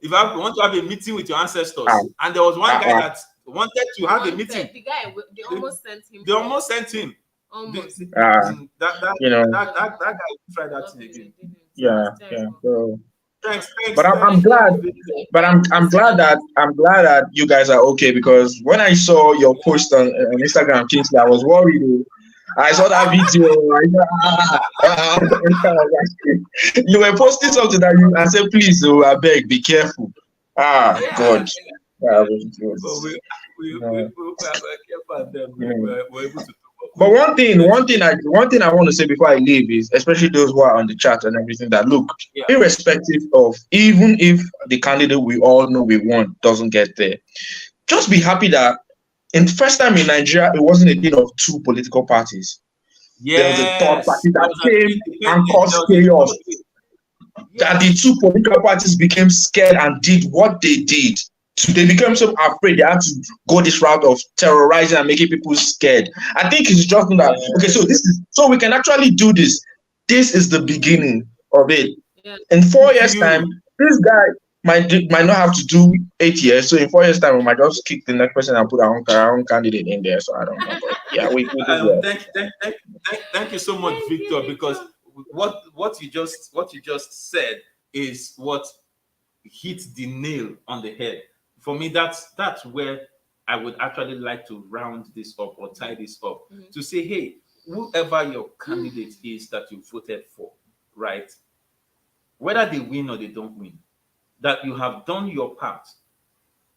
B: if you want to have a meeting with your ancestors, and there was one guy that wanted to have a meeting.
C: The guy, they almost sent him.
B: They almost sent him.
C: Almost.
B: That guy tried that thing again.
F: Yeah. So But I'm glad. But I'm glad that you guys are okay, because when I saw your post on Instagram, Kingsley, I was worried. Oh. I saw that video. You were posting something that I said, please, oh, I beg, be careful. God.
B: But we were careful, and then we're able to talk.
F: But one thing I want to say before I leave is, especially those who are on the chat and everything, that look, irrespective of, even if the candidate we all know we want doesn't get there, just be happy that in the first time in Nigeria, it wasn't a thing of two political parties. There was a third party that came and caused chaos. That the two political parties became scared and did what they did. So they became so afraid they had to go this route of terrorizing and making people scared. I think it's just that, okay, so we can actually do this. This is the beginning of it.
C: Yeah.
F: In 4 years' time, this guy might not have to do 8 years. So in 4 years' time, we might just kick the next person and put our own candidate in there. So I don't know. But yeah, we do well.
B: Thank you so much, Victor, because what you just said is what hit the nail on the head. For me, that's where I would actually like to round this up or tie this up to say, hey, whoever your candidate is that you voted for, right? Whether they win or they don't win, that you have done your part,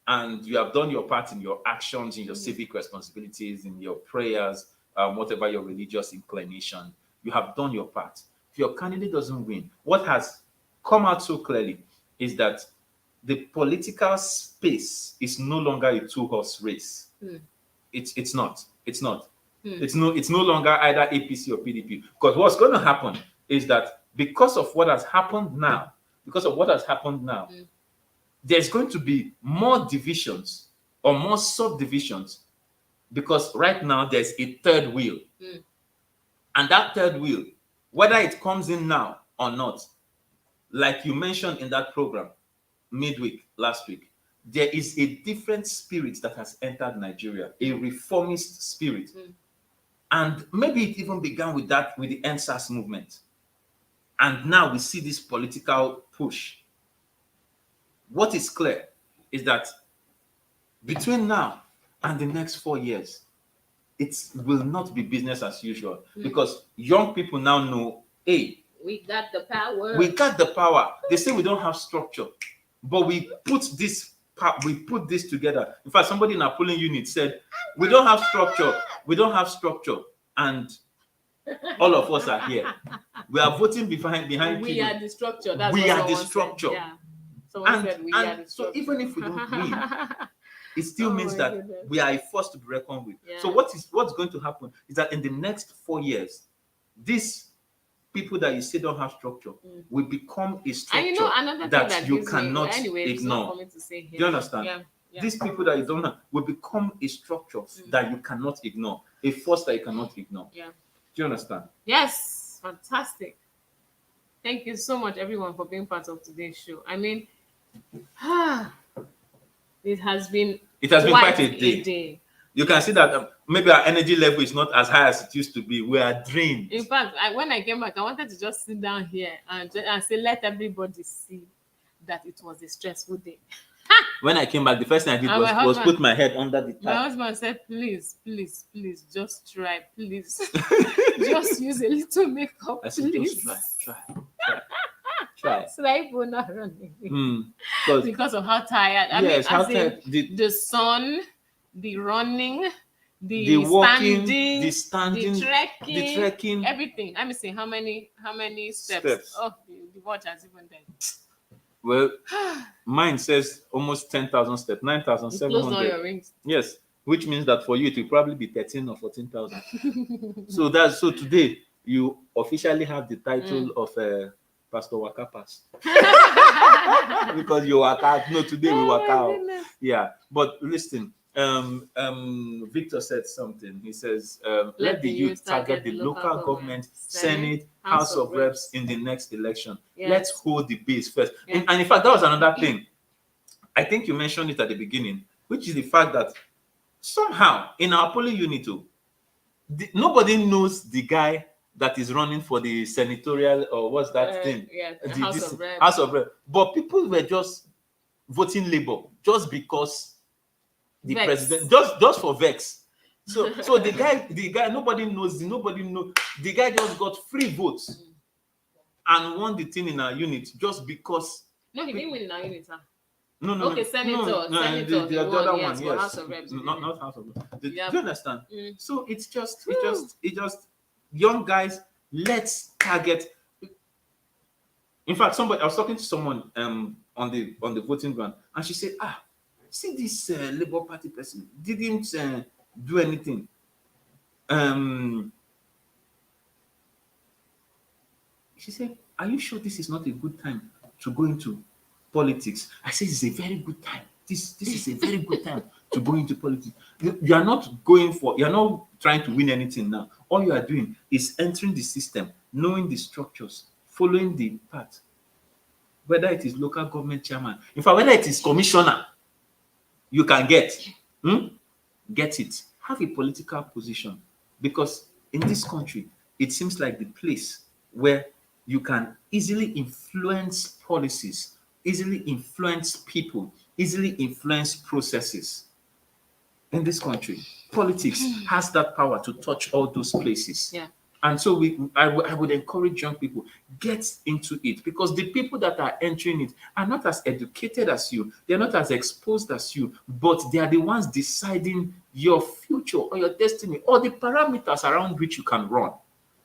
B: and you have done your part in your actions, in your civic responsibilities, in your prayers, whatever your religious inclination, you have done your part. If your candidate doesn't win, what has come out so clearly is that the political space is no longer a two-horse race. It's not. It's no longer either APC or PDP. Because what's going to happen is that because of what has happened now, there's going to be more divisions or more subdivisions, because right now there's a third wheel. And that third wheel, whether it comes in now or not, like you mentioned in that program midweek last week, there is a different spirit that has entered Nigeria, a reformist spirit. And maybe it even began with the NSAS movement. And now we see this political push. What is clear is that between now and the next 4 years, it will not be business as usual, because young people now know, hey,
C: we got the power.
B: They say we don't have structure, but we put this together. In fact, somebody in our polling unit said, we don't have structure, and all of us are here. We are voting behind people.
C: We are the structure.
B: We are the structure.
C: Yeah. Someone said we are the structure.
B: So even if we don't win, it still means that we are a force to be reckoned with.
C: Yeah.
B: So what's going to happen is that in the next 4 years, these people that you say don't have structure will become a structure that you cannot ignore. Do you understand?
C: Yeah.
B: These people that you don't have will become a structure that you cannot ignore, a force that you cannot ignore.
C: Yeah.
B: Do you understand?
C: Yes, fantastic. Thank you so much, everyone, for being part of today's show. I mean, it has been
B: quite a day. You can see that maybe our energy level is not as high as it used to be. We are drained.
C: In fact, when I came back, I wanted to just sit down here and say, let everybody see that it was a stressful day.
B: When I came back, the first thing I did was put my head under the tap.
C: My husband said, please, just try, please. Just use a little makeup,
B: I said,
C: please.
B: Just try.
C: Snipe will not running. Because of how tired. The sun, the running, the walking, the standing, the trekking, everything. Let me see how many steps. Oh, the watch has even done.
B: Well, mine says almost 10,000 steps, 9,700.
C: Close all your rings.
B: Yes, which means that for you it will probably be 13 or 14,000. So today you officially have the title of Pastor Waka Pass. Because you work out. No, today we work out. Yeah, but listen. Victor said something. He says, let the youth target the local government, Senate, House of Reps in the next election. Yes. Let's hold the base first. Yeah. And in fact, that was another thing. I think you mentioned it at the beginning, which is the fact that somehow in our polling unit, nobody knows the guy that is running for the senatorial or what's that thing?
C: Yeah,
B: The
C: House of Rep.
B: House of Rep. But people were just voting Labour just because the
C: Vex.
B: president, just for vex. So the guy, nobody knows. The guy just got free votes and won the thing in our unit just because.
C: No, he didn't win in our unit, sir.
B: No,
C: Okay, Senator.
B: The other one, yes.
C: House of Reps.
B: Not House of Reps. Do
C: Yeah.
B: you understand? So it's just young guys. Let's target. In fact, I was talking to someone on the voting ground, and she said, see this Labour Party person didn't do anything. She said, are you sure this is not a good time to go into politics? I said, it's a very good time. This is a very good time to go into politics. You're not trying to win anything now. All you are doing is entering the system, knowing the structures, following the path. Whether it is local government chairman, in fact, whether it is commissioner, you can get it. Have a political position, because in this country, it seems like the place where you can easily influence policies, easily influence people, easily influence processes. In this country, politics has that power to touch all those places.
C: Yeah.
B: And so I would encourage young people, get into it, because the people that are entering it are not as educated as you, they're not as exposed as you, but they are the ones deciding your future or your destiny or the parameters around which you can run.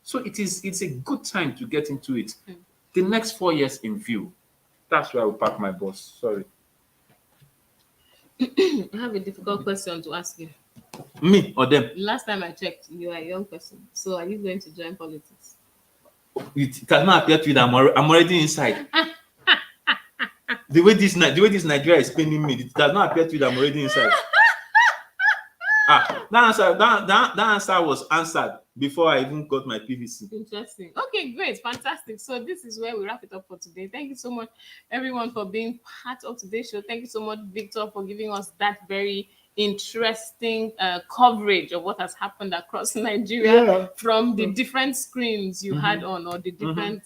B: So it's a good time to get into it. The next 4 years in view. That's where I will park my bus. Sorry.
C: I have a difficult question to ask you.
B: Me or them?
C: Last time I checked, you are a young person. So are you going to join politics?
B: It does not appear to you that I'm already inside. The way this Nigeria is paying me, it does not appear to you that I'm already inside. That answer was answered before I even got my PVC.
C: Interesting. Okay, great, fantastic. So this is where we wrap it up for today. Thank you so much, everyone, for being part of today's show. Thank you so much, Victor, for giving us that very interesting coverage of what has happened across Nigeria from the different screens you had on, or the different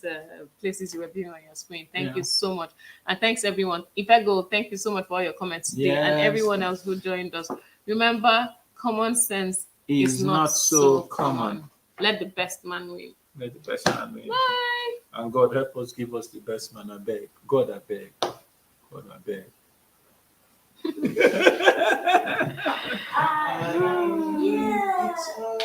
C: places you were viewing on your screen. Thank you so much. And thanks, everyone. Ifego, thank you so much for all your comments today, and everyone else who joined us. Remember, common sense is not so common. Let the best man win.
B: Let the best man win.
C: Bye.
B: And God help us give us the best man, I beg. God, I beg. God, I beg.
A: Yeah.